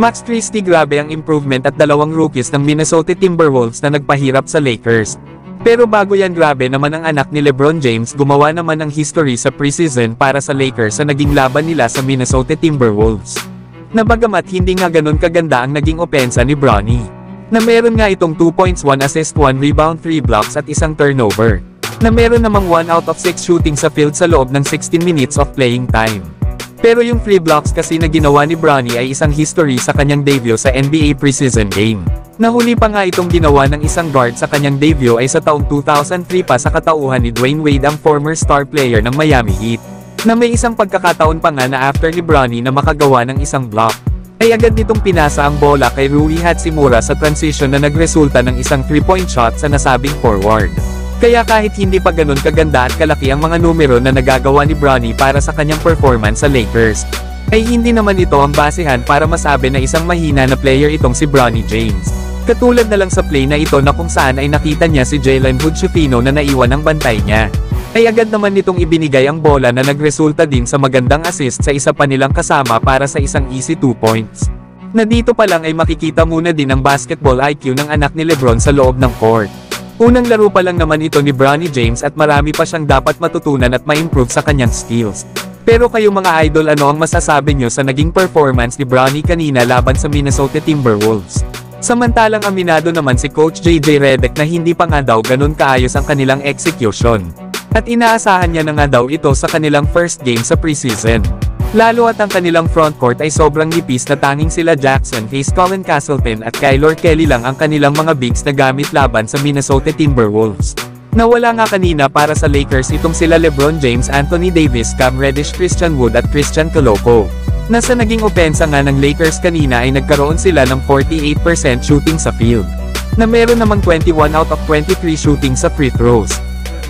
Max Christie, grabe ang improvement at dalawang rookies ng Minnesota Timberwolves na nagpahirap sa Lakers. Pero bago yan, grabe naman ang anak ni LeBron James, gumawa naman ng history sa preseason para sa Lakers sa naging laban nila sa Minnesota Timberwolves. Na bagamat hindi nga ganun kaganda ang naging opensa ni Bronny, na meron nga itong 2 points, 1 assist, 1 rebound, 3 blocks at isang turnover, na meron namang 1 out of 6 shooting sa field sa loob ng 16 minutes of playing time. Pero yung 3 blocks kasi na ginawa ni Bronny ay isang history sa kanyang debut sa NBA preseason game. Nahuli pa nga itong ginawa ng isang guard sa kanyang debut ay sa taong 2003 pa sa katauhan ni Dwayne Wade, ang former star player ng Miami Heat, na may isang pagkakataon pa nga na after ni Bronny na makagawa ng isang block, ay agad nitong pinasa ang bola kay Rui Hachimura sa transition na nagresulta ng isang 3-point shot sa nasabing forward. Kaya kahit hindi pa ganun kaganda at kalaki ang mga numero na nagagawa ni Bronny para sa kanyang performance sa Lakers, ay hindi naman ito ang basehan para masabi na isang mahina na player itong si Bronny James. Katulad na lang sa play na ito na kung saan ay nakita niya si Jalen Hood-Schifino na naiwan ang bantay niya, ay agad naman nitong ibinigay ang bola na nagresulta din sa magandang assist sa isa pa nilang kasama para sa isang easy 2 points. Na dito pa lang ay makikita muna din ang basketball IQ ng anak ni LeBron sa loob ng court. Unang laro pa lang naman ito ni Bronny James at marami pa siyang dapat matutunan at ma-improve sa kanyang skills. Pero kayo mga idol, ano ang masasabi nyo sa naging performance ni Bronny kanina laban sa Minnesota Timberwolves? Samantalang aminado naman si Coach JJ Redick na hindi pa nga daw ganun kaayos ang kanilang execution. At inaasahan niya na nga daw ito sa kanilang first game sa preseason. Lalo at ang kanilang frontcourt ay sobrang nipis na tanging sila Jackson Hayes, Colin Castleton at Kylor Kelly lang ang kanilang mga bigs na gamit laban sa Minnesota Timberwolves. Nawala nga kanina para sa Lakers itong sila LeBron James, Anthony Davis, Cam Reddish, Christian Wood at Christian Koloko. Nasa naging opensa nga ng Lakers kanina ay nagkaroon sila ng 48% shooting sa field, na meron namang 21 out of 23 shooting sa free throws.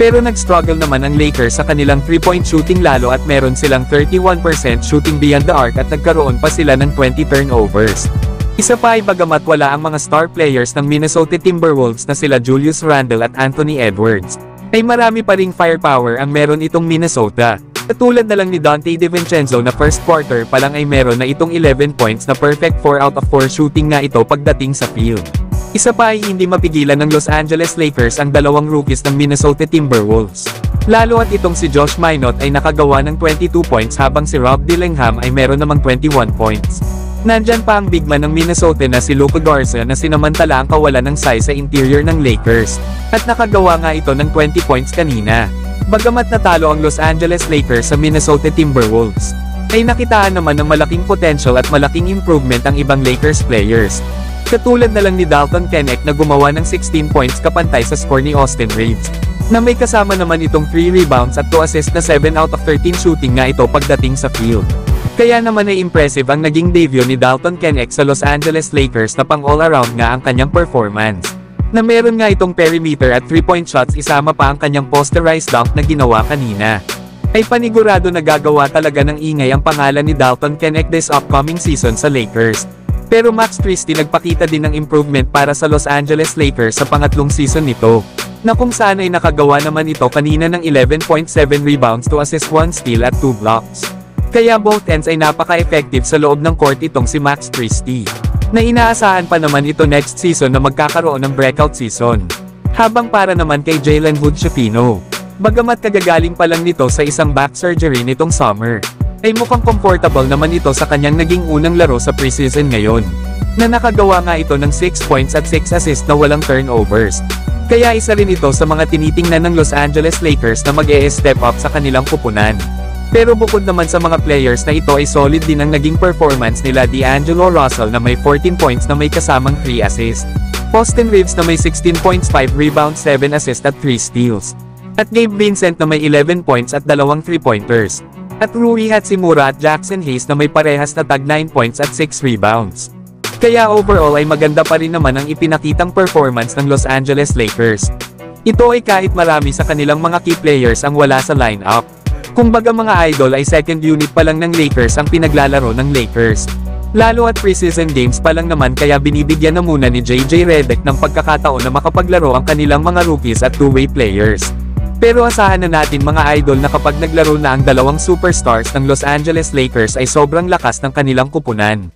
Pero nag-struggle naman ang Lakers sa kanilang 3-point shooting, lalo at meron silang 31% shooting beyond the arc at nagkaroon pa sila ng 20 turnovers. Isa pa ay bagamat wala ang mga star players ng Minnesota Timberwolves na sila Julius Randle at Anthony Edwards, ay marami pa ring firepower ang meron itong Minnesota. Katulad na lang ni Donte DiVincenzo na first quarter pa lang ay meron na itong 11 points na perfect 4 out of 4 shooting nga ito pagdating sa field. Isa pa ay hindi mapigilan ng Los Angeles Lakers ang dalawang rookies ng Minnesota Timberwolves. Lalo at itong si Josh Minot ay nakagawa ng 22 points habang si Rob Dillingham ay meron namang 21 points. Nandyan pa ang big man ng Minnesota na si Luka Garza na sinamantala ang kawalan ng size sa interior ng Lakers, at nakagawa nga ito ng 20 points kanina. Bagamat natalo ang Los Angeles Lakers sa Minnesota Timberwolves, ay nakitaan naman ng malaking potential at malaking improvement ang ibang Lakers players. Katulad na lang ni Dalton Knecht na gumawa ng 16 points kapantay sa score ni Austin Reaves, na may kasama naman itong 3 rebounds at 2 assists na 7 out of 13 shooting nga ito pagdating sa field. Kaya naman ay impressive ang naging debut ni Dalton Knecht sa Los Angeles Lakers na pang all-around nga ang kanyang performance, na meron nga itong perimeter at 3-point shots isama pa ang kanyang posterized dunk na ginawa kanina. Ay panigurado na gagawa talaga ng ingay ang pangalan ni Dalton Knecht this upcoming season sa Lakers. Pero Max Christie nagpakita din ng improvement para sa Los Angeles Lakers sa pangatlong season nito, na kung saan ay nakagawa naman ito kanina ng 11.7 rebounds, 2 assists, 1 steal at 2 blocks. Kaya both ends ay napaka-effective sa loob ng court itong si Max Christie, na inaasahan pa naman ito next season na magkakaroon ng breakout season. Habang para naman kay Jalen Hood-Schifino, bagamat kagagaling pa lang nito sa isang back surgery nitong summer, ay mukhang comfortable naman ito sa kanyang naging unang laro sa preseason ngayon, na nakagawa nga ito ng 6 points at 6 assists na walang turnovers. Kaya isa rin ito sa mga tinitingnan ng Los Angeles Lakers na mag-step up sa kanilang kupunan. Pero bukod naman sa mga players na ito ay solid din ang naging performance nila D'Angelo Russell na may 14 points na may kasamang 3 assists, Austin Reaves na may 16 points, 5 rebounds, 7 assists at 3 steals, at Gabe Vincent na may 11 points at 2 3-pointers. At Rui Hachimura at Jackson Hayes na may parehas na tag 9 points at 6 rebounds. Kaya overall ay maganda pa rin naman ang ipinakitang performance ng Los Angeles Lakers. Ito ay kahit marami sa kanilang mga key players ang wala sa lineup. Kumbaga mga idol ay second unit pa lang ng Lakers ang pinaglalaro ng Lakers. Lalo at preseason games pa lang naman, kaya binibigyan na muna ni JJ Redick ng pagkakataon na makapaglaro ang kanilang mga rookies at two-way players. Pero asahan na natin mga idol na kapag naglaro na ang dalawang superstars ng Los Angeles Lakers ay sobrang lakas ng kanilang kupunan.